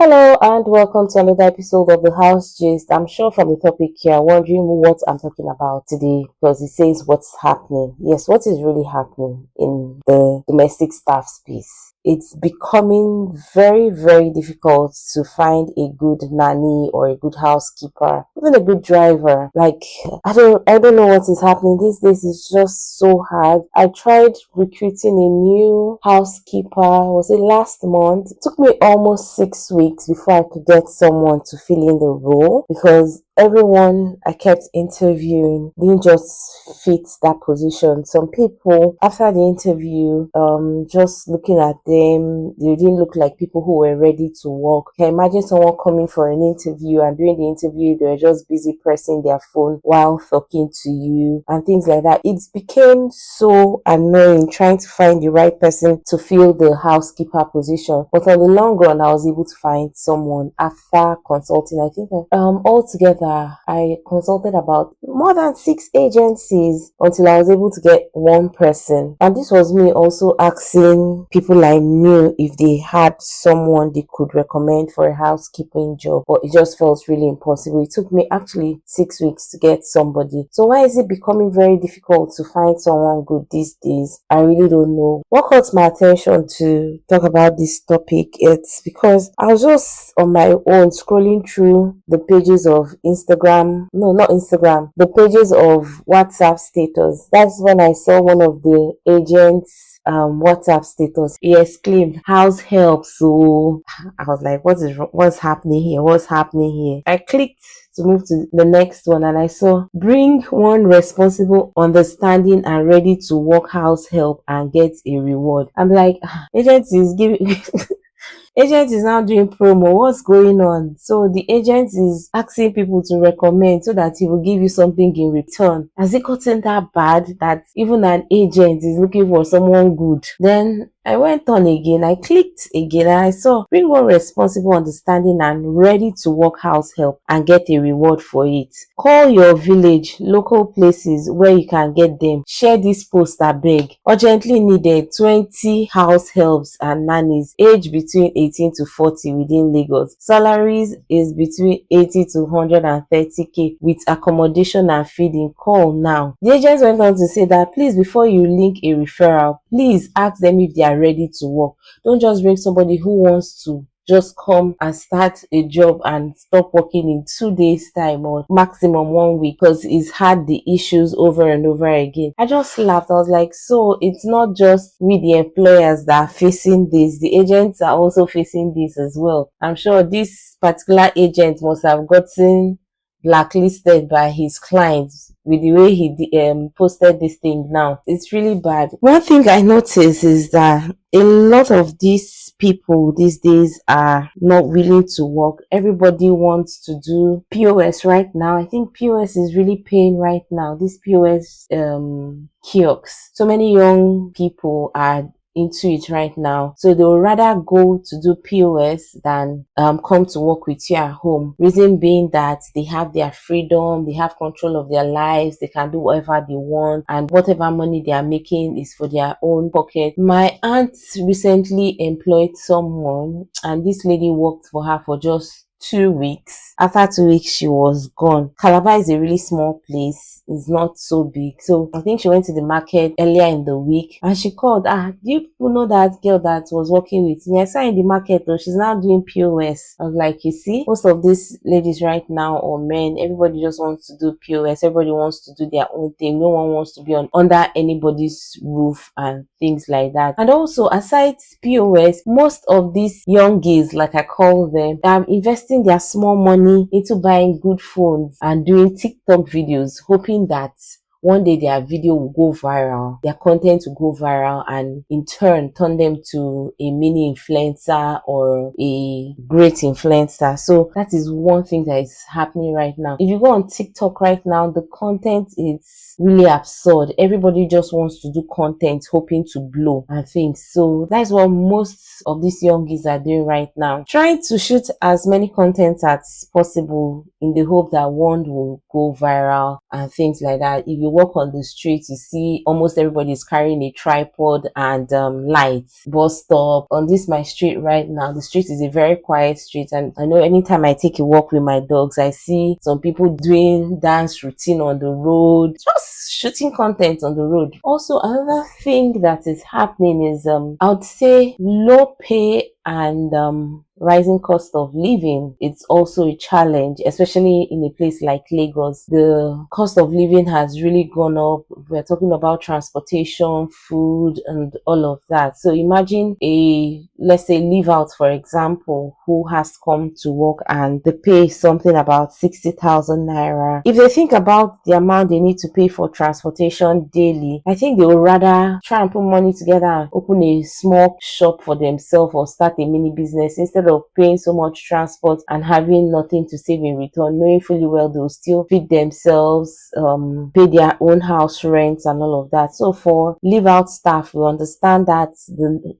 Hello and welcome to another episode of the House Gist. I'm sure from the topic here, wondering what I'm talking about today because it says what's happening. Yes, what is really happening in the domestic staff space? It's becoming very, very difficult to find a good nanny or a good housekeeper, even a good driver. I don't know what is happening these days. It's just so hard. I tried recruiting a new housekeeper. Was it last month? It took me almost 6 weeks before I could get someone to fill in the role because everyone I kept interviewing didn't just fit that position. Some people, after the interview, just looking at them, they didn't look like people who were ready to work. Can you imagine someone coming for an interview and during the interview they were just busy pressing their phone while talking to you and things like that. It became so annoying trying to find the right person to fill the housekeeper position. But on the long run, I was able to find someone after consulting. I think altogether I consulted about more than 6 agencies until I was able to get one person. And this was me also asking people I knew if they had someone they could recommend for a housekeeping job, but it just felt really impossible. It took me actually 6 weeks to get somebody. So why is it becoming very difficult to find someone good these days? I really don't know. What caught my attention to talk about this topic? It's because I was just on my own scrolling through the pages of the pages of WhatsApp status. That's when I saw one of the agents WhatsApp status. He exclaimed, "House help." So I was like, what's happening here? I clicked to move to the next one and I saw, "Bring one responsible, understanding and ready to work house help and get a reward." I'm like, agent is giving agent is now doing promo. What's going on? So the agent is asking people to recommend so that he will give you something in return. Has it gotten that bad that even an agent is looking for someone good? Then I went on again. I clicked again and I saw, "Bring one responsible, understanding and ready to work house help and get a reward for it. Call your village, local places where you can get them. Share this post abeg. Urgently needed 20 house helps and nannies age between 18 to 40 within Lagos. Salaries is between 80 to 130k with accommodation and feeding. Call now." The agent went on to say that please, before you link a referral, please ask them if they are ready to work. Don't just bring somebody who wants to just come and start a job and stop working in 2 days time or maximum 1 week because he's had the issues over and over again. I just laughed. I was like, so it's not just we the employers that are facing this, the agents are also facing this as well. I'm sure this particular agent must have gotten blacklisted by his clients with the way he posted this thing now. It's really bad. One thing I noticed is that a lot of these people these days are not willing to work. Everybody wants to do POS right now. I think POS is really paying right now. This POS kiosks. So many young people are into it right now, so they would rather go to do POS than come to work with you at home. Reason being that they have their freedom, they have control of their lives, they can do whatever they want, and whatever money they are making is for their own pocket. My aunt recently employed someone and this lady worked for her for just 2 weeks. After 2 weeks, she was gone. Calabar is a really small place. It's not so big. So I think she went to the market earlier in the week and she called, "Do you people know that girl that was working with me? I saw in the market though. She's now doing POS." I was like, you see, most of these ladies right now or men, everybody just wants to do POS. Everybody wants to do their own thing. No one wants to be under anybody's roof and things like that. And also, aside POS, most of these youngies, like I call them, are investing their small money into buying good phones and doing TikTok videos, hoping that one day their video will go viral, their content will go viral, and in turn turn them to a mini influencer or a great influencer. So that is one thing that is happening right now. If you go on TikTok right now, the content is really absurd. Everybody just wants to do content hoping to blow and things. So that's what most of these youngies are doing right now, trying to shoot as many content as possible in the hope that one will go viral and things like that. If you walk on the street, you see almost everybody is carrying a tripod and lights. Bus stop on this my street right now, the street is a very quiet street, and I know anytime I take a walk with my dogs, I see some people doing dance routine on the road, just shooting content on the road. Also, another thing that is happening is I would say low pay and rising cost of living. It's also a challenge, especially in a place like Lagos. The cost of living has really gone up. We're talking about transportation, food, and all of that. So imagine let's say leave out, for example, who has come to work and the pay is something about 60,000 naira. If they think about the amount they need to pay for transportation daily, I think they would rather try and put money together and open a small shop for themselves or start a mini business instead of paying so much transport and having nothing to save in return, knowing fully well they'll still feed themselves, pay their own house rents and all of that. So for leave out staff, we understand that the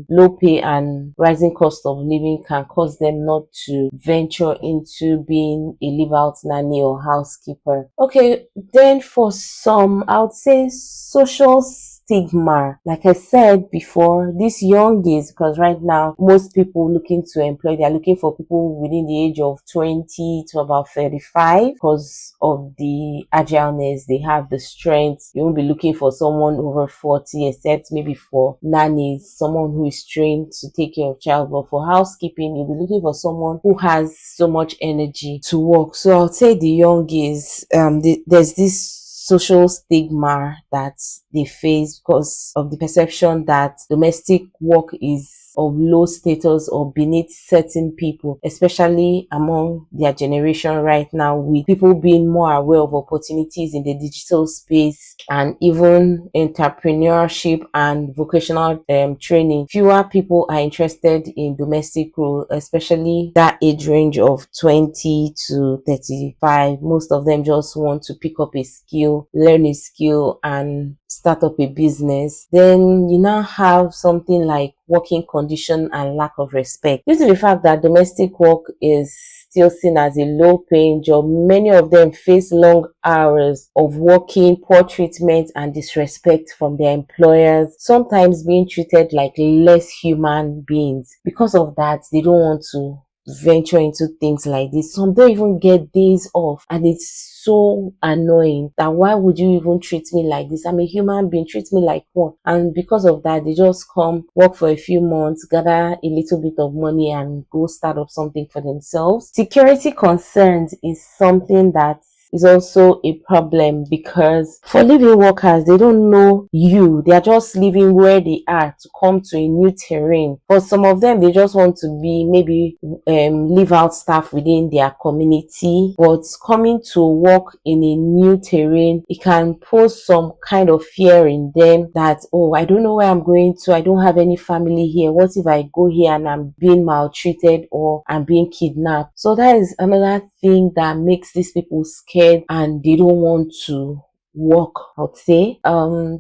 low pay and rising cost of living can cause them not to venture into being a leave out nanny or housekeeper. Okay, then for some, I would say social stigma. Like I said before, these young days, because right now most people looking to employ, they're looking for people within the age of 20 to about 35 because of the agileness, they have the strength. You won't be looking for someone over 40, except maybe for nannies, someone who is trained to take care of child. But for housekeeping, you'll be looking for someone who has so much energy to work. So I'll say the young is there's this social stigma that they face because of the perception that domestic work is of low status or beneath certain people, especially among their generation right now, with people being more aware of opportunities in the digital space and even entrepreneurship and vocational training. Fewer people are interested in domestic role, especially that age range of 20 to 35. Most of them just want to pick up a skill, learn a skill, and start up a business. Then you now have something like working condition and lack of respect. Due to the fact that domestic work is still seen as a low paying job, many of them face long hours of working, poor treatment and disrespect from their employers, sometimes being treated like less human beings. Because of that, they don't want to venture into things like this. Some don't even get days off, and it's so annoying that why would you even treat me like this? I'm a human being, treat me like one. And because of that, they just come work for a few months, gather a little bit of money and go start up something for themselves. Security concerns is something that is also a problem, because for living workers, they don't know you. They are just living where they are to come to a new terrain. For some of them, they just want to be maybe live out staff within their community, but coming to work in a new terrain, it can pose some kind of fear in them that, oh, I don't know where I'm going to. I don't have any family here. What if I go here and I'm being maltreated or I'm being kidnapped? So that is another thing that makes these people scared and they don't want to work, I would say.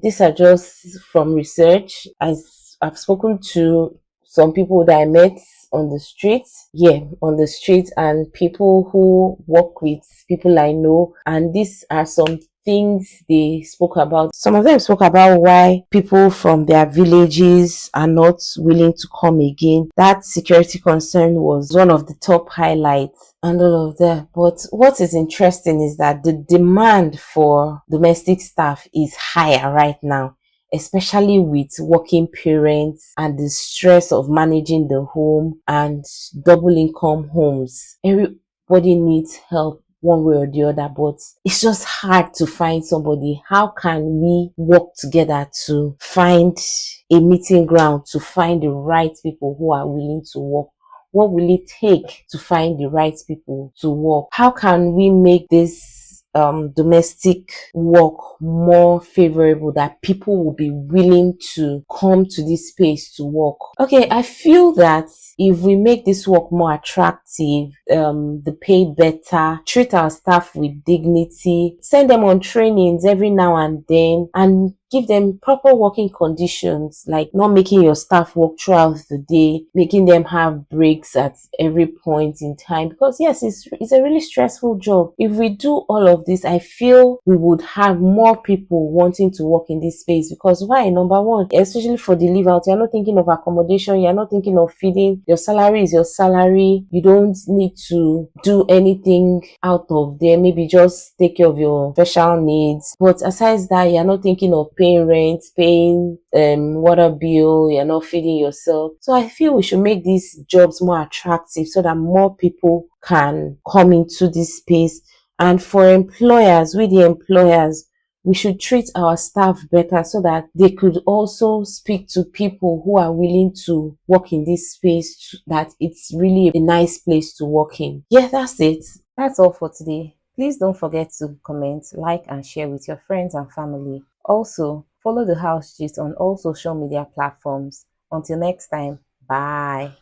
These are just from research. I've spoken to some people that I met on the streets, and people who work with people I know, and these are some things they spoke about. Some of them spoke about why people from their villages are not willing to come again. That security concern was one of the top highlights and all of that. But what is interesting is that the demand for domestic staff is higher right now, especially with working parents and the stress of managing the home and double income homes. Everybody needs help one way or the other, but it's just hard to find somebody. How can we work together to find a meeting ground, to find the right people who are willing to work? What will it take to find the right people to work? How can we make this domestic work more favorable, that people will be willing to come to this space to work? Okay, I feel that if we make this work more attractive, the pay better, treat our staff with dignity, send them on trainings every now and then, and give them proper working conditions, like not making your staff work throughout the day, making them have breaks at every point in time. Because yes, it's a really stressful job. If we do all of this, I feel we would have more people wanting to work in this space. Because why? Number one, especially for the leave out, you're not thinking of accommodation, you're not thinking of feeding. Your salary is your salary. You don't need to do anything out of there. Maybe just take care of your special needs. But aside that, you're not thinking of paying rent, paying water bill, you're not feeding yourself. So I feel we should make these jobs more attractive so that more people can come into this space. And for employers, we the employers, we should treat our staff better so that they could also speak to people who are willing to work in this space, that it's really a nice place to work in. Yeah, that's it. That's all for today. Please don't forget to comment, like, and share with your friends and family. Also, follow the House Gist on all social media platforms. Until next time, bye.